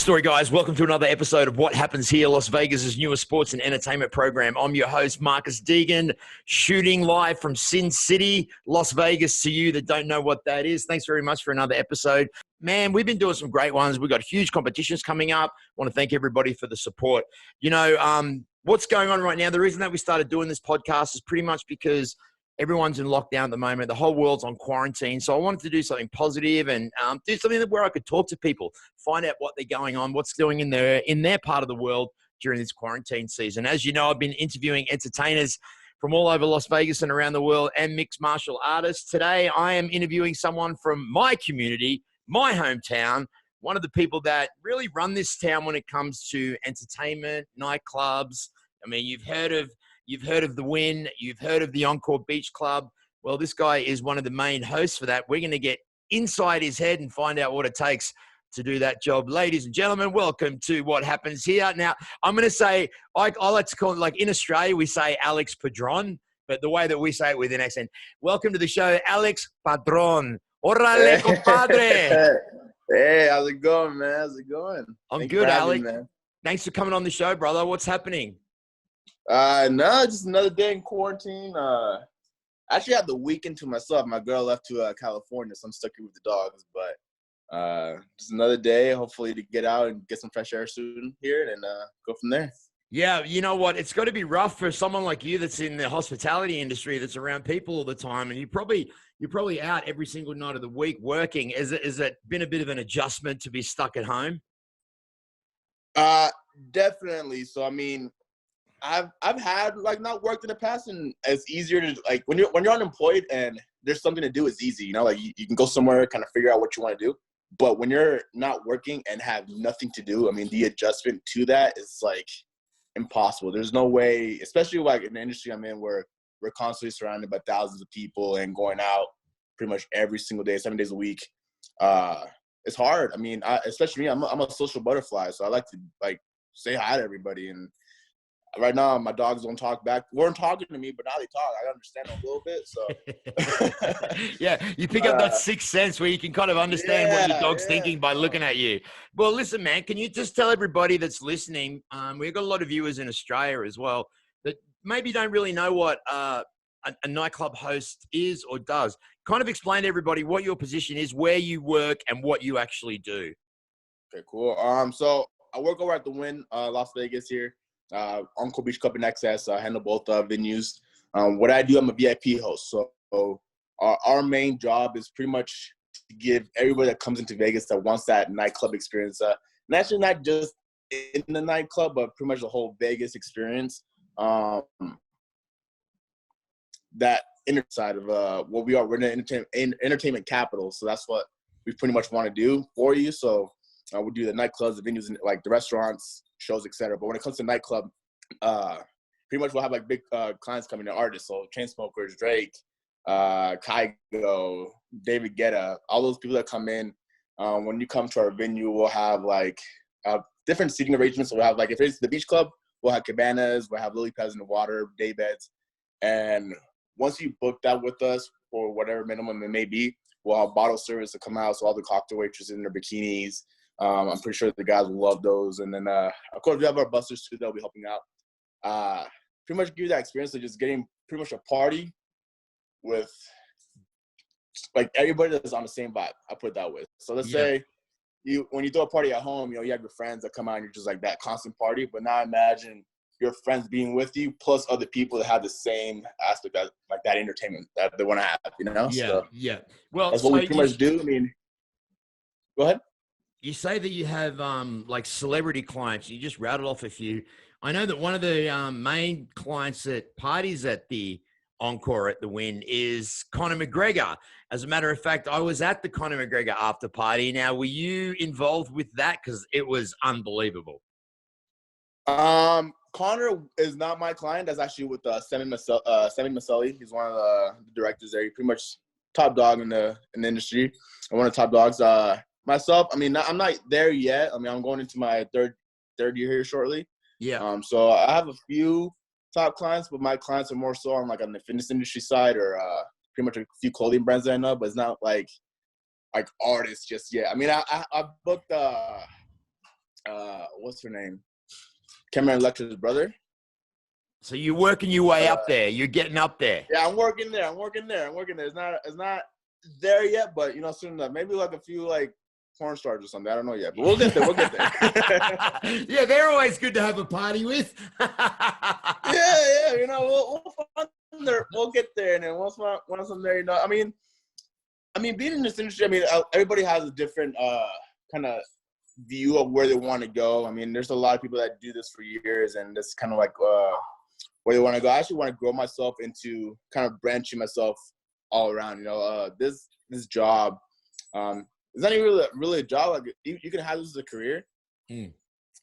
story, guys. Welcome to another episode of What Happens Here, Las Vegas' newest sports and entertainment program. I'm your host, Marcus Deegan, shooting live from Sin City, Las Vegas, to you that don't know what that is. Thanks very much for another episode. Man, we've been doing some great ones. We've got huge competitions coming up. I want to thank everybody for the support. You know, what's going on right now, the reason that we started doing this podcast is pretty much because everyone's in lockdown at the moment. The whole world's on quarantine. So I wanted to do something positive and do something where I could talk to people, find out what they're going on, what's going in their part of the world during this quarantine season. As you know, I've been interviewing entertainers from all over Las Vegas and around the world and mixed martial artists. Today, I am interviewing someone from my community, my hometown, one of the people that really run this town when it comes to entertainment, nightclubs. I mean, you've heard of the Wynn, you've heard of the Encore Beach Club. Well, this guy is one of the main hosts for that. We're going to get inside his head and find out what it takes to do that job. Ladies and gentlemen, welcome to What Happens Here. Now, I'm going to say, I like to call it, like in Australia, we say Alex Padron, but the way that we say it with an accent. Welcome to the show, Alex Padron. Orale, compadre. Hey, how's it going, man? How's it going? I'm good, Alex. Thanks for coming on the show, brother. What's happening? No, just another day in quarantine. I actually had the weekend to myself. My girl left to California, so I'm stuck here with the dogs. But just another day, hopefully to get out and get some fresh air soon here and go from there. Yeah, you know what? It's got to be rough for someone like you that's in the hospitality industry, that's around people all the time, and you're probably out every single night of the week working. Has it been a bit of an adjustment to be stuck at home? Definitely. So I mean, I've had like not worked in the past, and it's easier to like when you're unemployed and there's something to do, it's easy, you know, like you can go somewhere, kind of figure out what you want to do. But when you're not working and have nothing to do, I mean, the adjustment to that is like impossible. There's no way, especially like in the industry I'm in, where we're constantly surrounded by thousands of people and going out pretty much every single day, 7 days a week. It's hard. I mean, especially me, I'm a social butterfly, so I like to like say hi to everybody. And right now, my dogs don't talk back. Weren't talking to me, but now they talk. I understand them a little bit. So yeah, you pick up that sixth sense where you can kind of understand what your dog's thinking by looking at you. Well, listen, man, can you just tell everybody that's listening? We've got a lot of viewers in Australia as well that maybe don't really know what a nightclub host is or does. Kind of explain to everybody what your position is, where you work, and what you actually do. Okay, cool. So I work over at the Wynn, Las Vegas here. Encore Beach Club in Excess. I handle both venues. What I do, I'm a VIP host. So our main job is pretty much to give everybody that comes into Vegas that wants that nightclub experience, and actually not just in the nightclub, but pretty much the whole Vegas experience. That inner side of what we are. We're in the entertainment capital, so that's what we pretty much want to do for you. So we do the nightclubs, the venues, like the restaurants, shows, etc. But when it comes to nightclub, pretty much we'll have like big clients coming in, artists, so Chainsmokers, Drake, Kygo, David Guetta, all those people that come in. When you come to our venue, we'll have like different seating arrangements. So we'll have like, if it's the beach club, we'll have cabanas, we'll have lily pads in the water, day beds. And once you book that with us for whatever minimum it may be, we'll have bottle service to come out. So all the cocktail waitresses in their bikinis. I'm pretty sure the guys will love those. And then, of course, we have our busters, too, that'll be helping out. Pretty much give you that experience of just getting pretty much a party with, like, everybody that's on the same vibe, I put it that way. So let's say when you throw a party at home, you know, you have your friends that come out and you're just like that constant party. But now imagine your friends being with you plus other people that have the same aspect, that, like that entertainment that they want to have, you know? Yeah. Well, that's what we pretty much do. I mean, go ahead. You say that you have like celebrity clients. You just rattled off a few. I know that one of the main clients at parties at the Encore at the Wynn is Conor McGregor. As a matter of fact, I was at the Conor McGregor after party. Now, were you involved with that? Because it was unbelievable. Conor is not my client. That's actually with Semi Maselli. He's one of the directors there. He's pretty much top dog in the industry, and one of the top dogs. Myself, I mean, I'm not there yet. I mean, I'm going into my third year here shortly. Yeah. So I have a few top clients, but my clients are more so on like on the fitness industry side, or pretty much a few clothing brands that I know, but it's not like artists just yet. I mean, I booked what's her name? Cameron Lecter's brother. So you're working your way up there. You're getting up there. Yeah, I'm working there. It's not there yet, but soon enough. Maybe like a few like porn stars or something. I don't know yet, but we'll get there. Yeah, they're always good to have a party with. Yeah. We'll find there. We'll get there, and then once I'm there, I mean, being in this industry, everybody has a different kind of view of where they want to go. I mean, there's a lot of people that do this for years, and it's kind of like where they want to go. I actually want to grow myself into kind of branching myself all around. This job, it's not even really a job. Like you can have this as a career,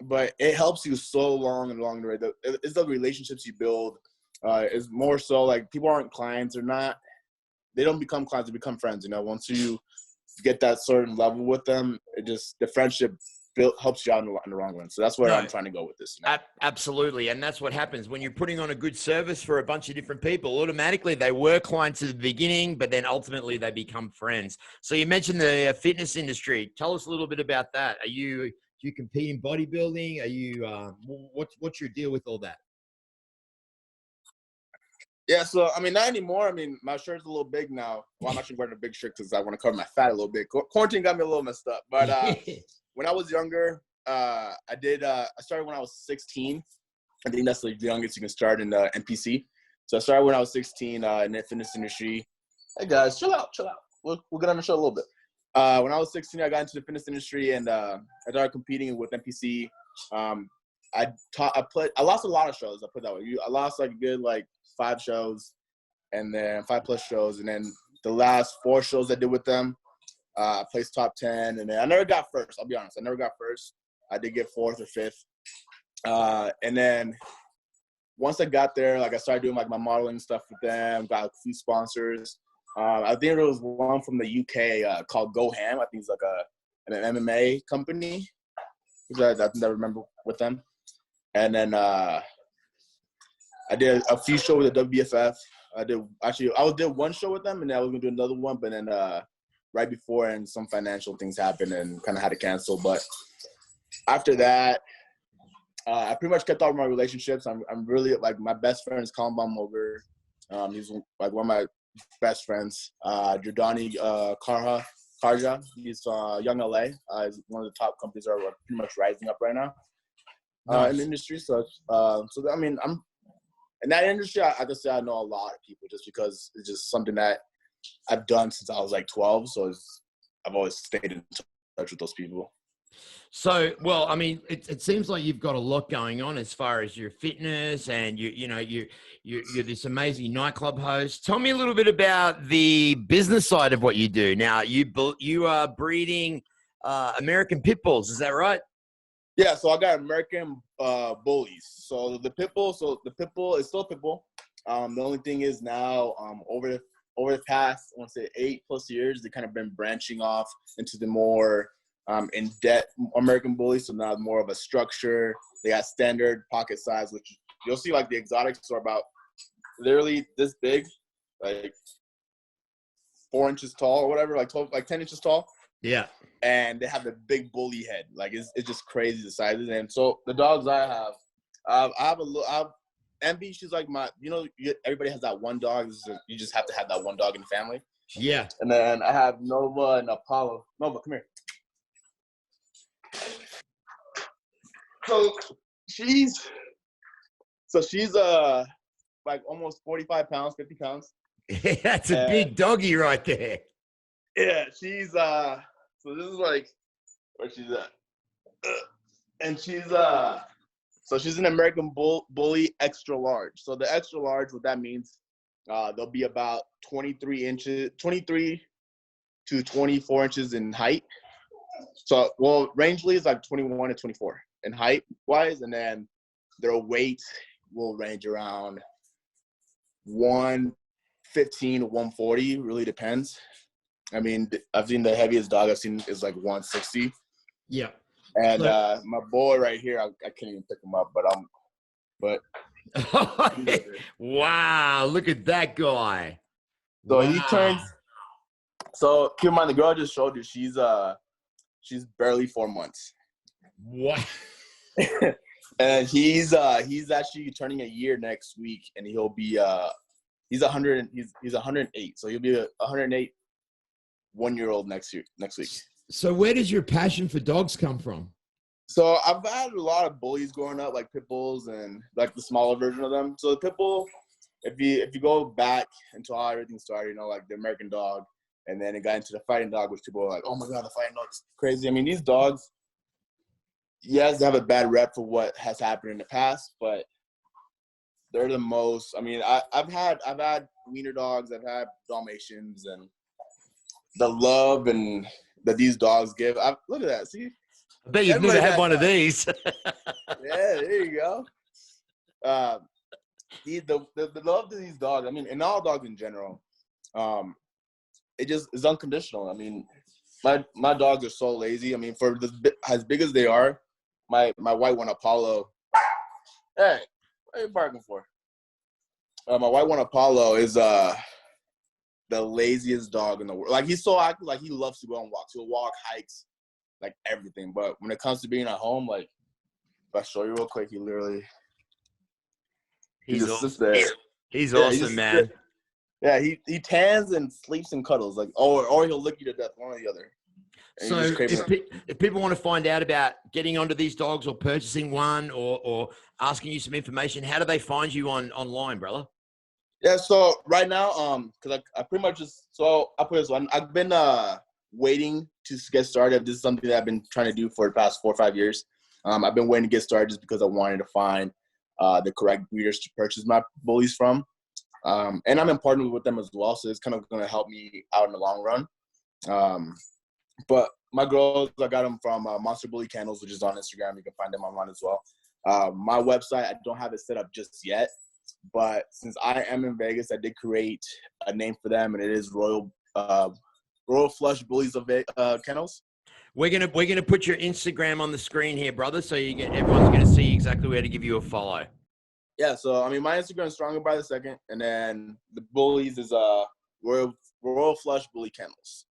but it helps you so long and along the way. It's the relationships you build. It's more so like people aren't clients or not. They don't become clients; they become friends. Once you get that certain level with them, the friendship helps you out in the long run. So that's where I'm trying to go with this. Absolutely. And that's what happens when you're putting on a good service for a bunch of different people. Automatically, they were clients at the beginning, but then ultimately they become friends. So you mentioned the fitness industry. Tell us a little bit about that. Do you compete in bodybuilding? Are you what's your deal with all that? Yeah, so not anymore. My shirt's a little big now. Well, I'm actually wearing a big shirt because I want to cover my fat a little bit. Quarantine got me a little messed up. But when I was younger, I started when I was 16. I think that's the youngest you can start in the NPC. So I started when I was 16 in the fitness industry. Hey guys, chill out. We'll get on the show a little bit. When I was 16, I got into the fitness industry and I started competing with NPC. I lost a lot of shows. I put it that way. I lost like a good 5 shows, and then 5+ shows, and then the last 4 shows I did with them, I placed top 10, and then I never got first. I'll be honest, I never got first. I did get 4th or 5th, and then once I got there, I started doing my modeling stuff with them. Got a few sponsors. I think there was one from the UK called Go Ham. I think it's an MMA company. I think I remember with them, and then. I did a few shows with the WBFF. I did one show with them, and then I was gonna do another one, but then right before, and some financial things happened, and kind of had to cancel. But after that, I pretty much kept all of my relationships. I'm really my best friend is Colin Baumhoger. He's one of my best friends. Jordani Karja. He's Young LA. He's one of the top companies that are pretty much rising up right now in the industry. So I'm. In that industry, I can say I know a lot of people just because it's just something that I've done since I was 12. So I've always stayed in touch with those people. So, well, it seems like you've got a lot going on as far as your fitness, and you're this amazing nightclub host. Tell me a little bit about the business side of what you do. Now, you are breeding American pit bulls. Is that right? Yeah, so I got American bullies. So the pit bull is still a pit bull. The only thing is now over the past, I want to say 8+ years, they kind of been branching off into the more in-depth American bullies. So now more of a structure. They got standard pocket size, which you'll see the exotics are about literally this big, 4 inches tall or whatever, 10 inches tall. Yeah. And they have the big bully head. It's just crazy the sizes. And so the dogs I have Envy, she's my, everybody has that one dog. You just have to have that one dog in the family. Yeah. And then I have Nova and Apollo. Nova, come here. So she's almost 45 pounds, 50 pounds. That's a big doggy right there. Yeah, she's so this is where she's at. And she's an American bully extra large. So the extra large, what that means, they'll be about 23 to 24 inches in height. So, rangely is 21 to 24 in height wise, and then their weight will range around 115 to 140. Really depends. I've seen the heaviest dog I've seen is 160. Yeah. And my boy right here, I can't even pick him up, but wow, look at that guy. So he turns. So keep in mind, the girl I just showed you, she's barely 4 months. What? And he's actually turning a year next week, and he'll be he's 108, so he'll be a 108 1-year-old next week. So where does your passion for dogs come from? So I've had a lot of bullies growing up, like pit bulls and like the smaller version of them. So the pit bull, if you go back into how everything started, you know, like the American dog, and then it got into the fighting dog, which people are like, oh my God, the fighting dog's crazy. I mean, these dogs, yes, they have a bad rep for what has happened in the past, but they're the most. I mean, I've had wiener dogs, I've had Dalmatians, and the love and that these dogs give. Look at that. See, I bet you've never had one of these. Yeah, there you go. The love to these dogs. I mean, and all dogs in general, it just is unconditional. I mean, my dogs are so lazy. I mean, for as big as they are, my white one Apollo. Hey, what are you barking for? My white one Apollo is the laziest dog in the world. Like, he's so active. Like, he loves to go on walks. He'll walk, hikes, like everything. But when it comes to being at home, like, if I show you real quick, he just awesome. sits there. He's awesome, man. Yeah, he tans and sleeps and cuddles, like, or he'll lick you to death, one or the other. And So if people want to find out about getting onto these dogs or purchasing one or asking you some information, how do they find you online, brother? Yeah, so right now, because I pretty much I put this one. I've been waiting to get started. This is something that I've been trying to do for the past 4 or 5 years. I've been waiting to get started just because I wanted to find the correct breeders to purchase my bullies from. And I'm in partnership with them as well, so it's kind of going to help me out in the long run. But my girls, I got them from Monster Bully Kennels, which is on Instagram. You can find them online as well. My website, I don't have it set up just yet, but since I am in Vegas, I did create a name for them, and it is Royal Flush Bullies of Kennels. We're gonna put your Instagram on the screen here, brother, so everyone's gonna see exactly where to give you a follow. Yeah, so I mean, my Instagram is Stronger by the Second, and then the bullies is Royal Flush Bully Kennels.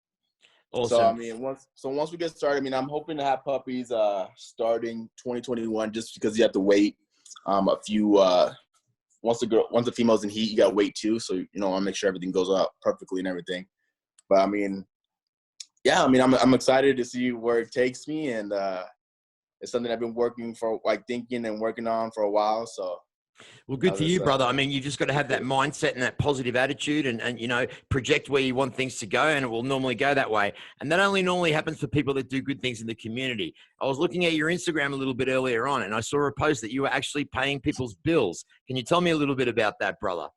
Awesome. So I mean, once we get started, I mean, I'm hoping to have puppies starting 2021, just because you have to wait a few. Once the female's in heat, you gotta wait too. So I want to make sure everything goes out perfectly and everything. But I mean, yeah, I mean, I'm excited to see where it takes me, and it's something I've been thinking and working on for a while. So. Well, good for you, brother. I mean, you just got to have that mindset and that positive attitude and project where you want things to go, and it will normally go that way. And that only normally happens for people that do good things in the community. I was looking at your Instagram a little bit earlier on, and I saw a post that you were actually paying people's bills. Can you tell me a little bit about that, brother?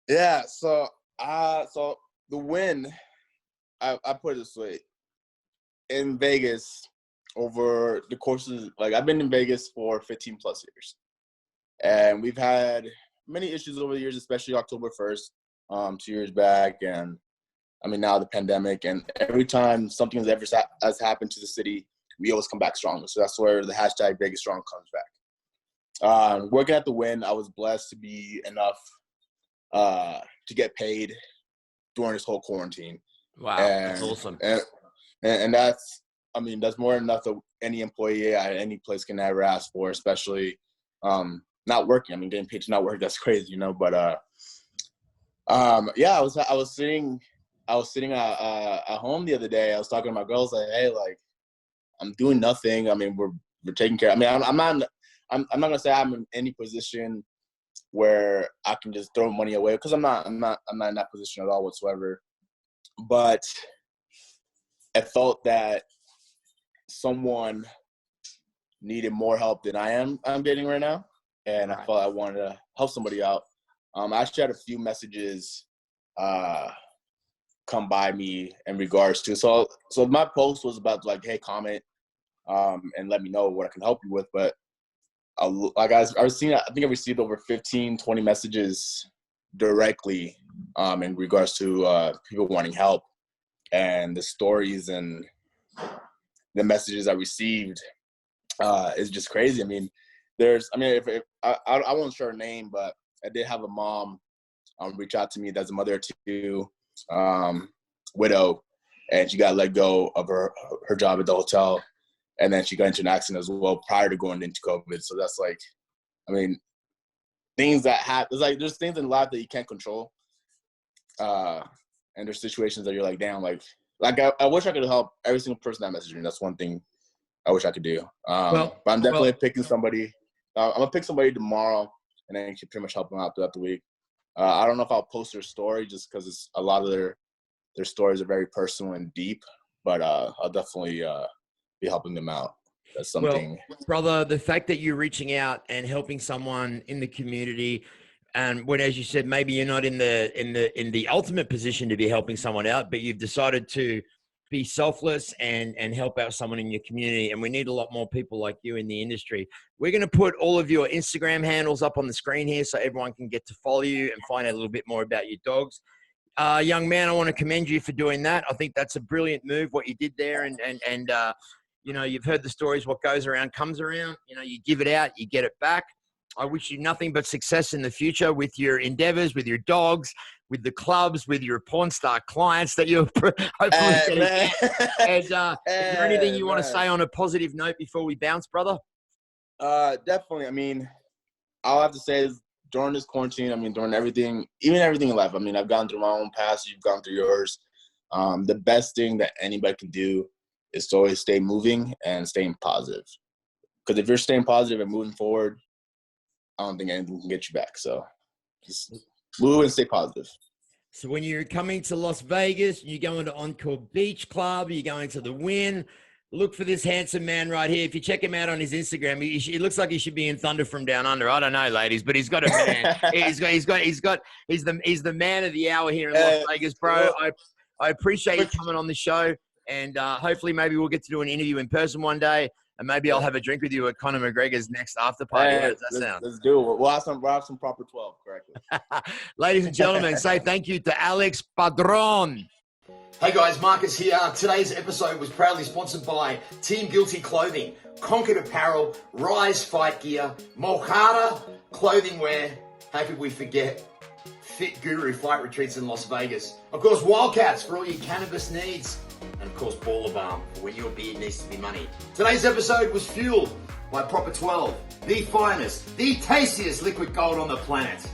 Yeah, so the win, I put it this way. In Vegas, over the course of, I've been in Vegas for 15 plus years. And we've had many issues over the years, especially October 1st, 2 years back. And I mean, now the pandemic. And every time something has happened to the city, we always come back stronger. So that's where the hashtag Vegas Strong comes back. Working at the Win, I was blessed to be enough to get paid during this whole quarantine. Wow, that's awesome. And that's more than enough that any employee at any place can ever ask for, especially not working. I mean, getting paid to not work, that's crazy, But yeah, I was sitting at home the other day. I was talking to my girls, like, hey, I'm doing nothing. I mean, we're taking care. I mean, I'm not gonna say I'm in any position where I can just throw money away, because I'm not in that position at all whatsoever. But I felt that someone needed more help than I'm getting right now. And I felt I wanted to help somebody out. I actually had a few messages come by me in regards to. So my post was about hey, comment and let me know what I can help you with. But I was seeing, I think I received over 15, 20 messages directly in regards to people wanting help, and the stories and the messages I received is just crazy. I mean, if I won't share her name, but I did have a mom reach out to me that's a mother of two, widow, and she got let go of her job at the hotel. And then she got into an accident as well prior to going into COVID. So that's like, I mean, things that happen. It's like there's things in life that you can't control. And there's situations that you're like, damn, like I wish I could help every single person that messaged me. That's one thing I wish I could do. But I'm definitely picking somebody. I'm gonna pick somebody tomorrow, and then you can pretty much help them out throughout the week. I don't know if I'll post their story just because it's a lot of their stories are very personal and deep. But I'll definitely be helping them out. That's something. Well, brother, the fact that you're reaching out and helping someone in the community, and when, as you said, maybe you're not in the ultimate position to be helping someone out, but you've decided to be selfless and help out someone in your community. And we need a lot more people like you in the industry. We're going to put all of your Instagram handles up on the screen here so everyone can get to follow you and find out a little bit more about your dogs. Young man, I want to commend you for doing that. I think that's a brilliant move, what you did there. And you know, you've heard the stories, what goes around comes around. You know, you give it out, you get it back. I wish you nothing but success in the future with your endeavors, with your dogs, with the clubs, with your porn star clients that you're hopefully getting. And is there anything you want to say on a positive note before we bounce, brother? Definitely. I mean, all I have to say is during this quarantine, I mean, during everything, even everything in life, I mean, I've gone through my own past, you've gone through yours. The best thing that anybody can do is to always stay moving and staying positive. Because if you're staying positive and moving forward, I don't think anything can get you back. So just move and stay positive. So when you're coming to Las Vegas, you're going to Encore Beach Club, you're going to the Wynn, look for this handsome man right here. If you check him out on his Instagram, he looks like he should be in Thunder from Down Under. I don't know, ladies, but he's got a man. he's the man of the hour here in Las Vegas, bro. I appreciate you coming on the show, and hopefully maybe we'll get to do an interview in person one day. And maybe I'll have a drink with you at Conor McGregor's next after party. How does that sound? Let's do it. We'll have some proper 12 correctly. Ladies and gentlemen, say thank you to Alex Padron. Hey guys, Marcus here. Today's episode was proudly sponsored by Team Guilty Clothing, Conquered Apparel, Rise Fight Gear, Mojada Clothing Wear. How could we forget Fit Guru Fight Retreats in Las Vegas? Of course, Wildcats for all your cannabis needs. And of course, Baller Balm for when your beard needs to be money. Today's episode was fueled by Proper 12, the finest, the tastiest liquid gold on the planet.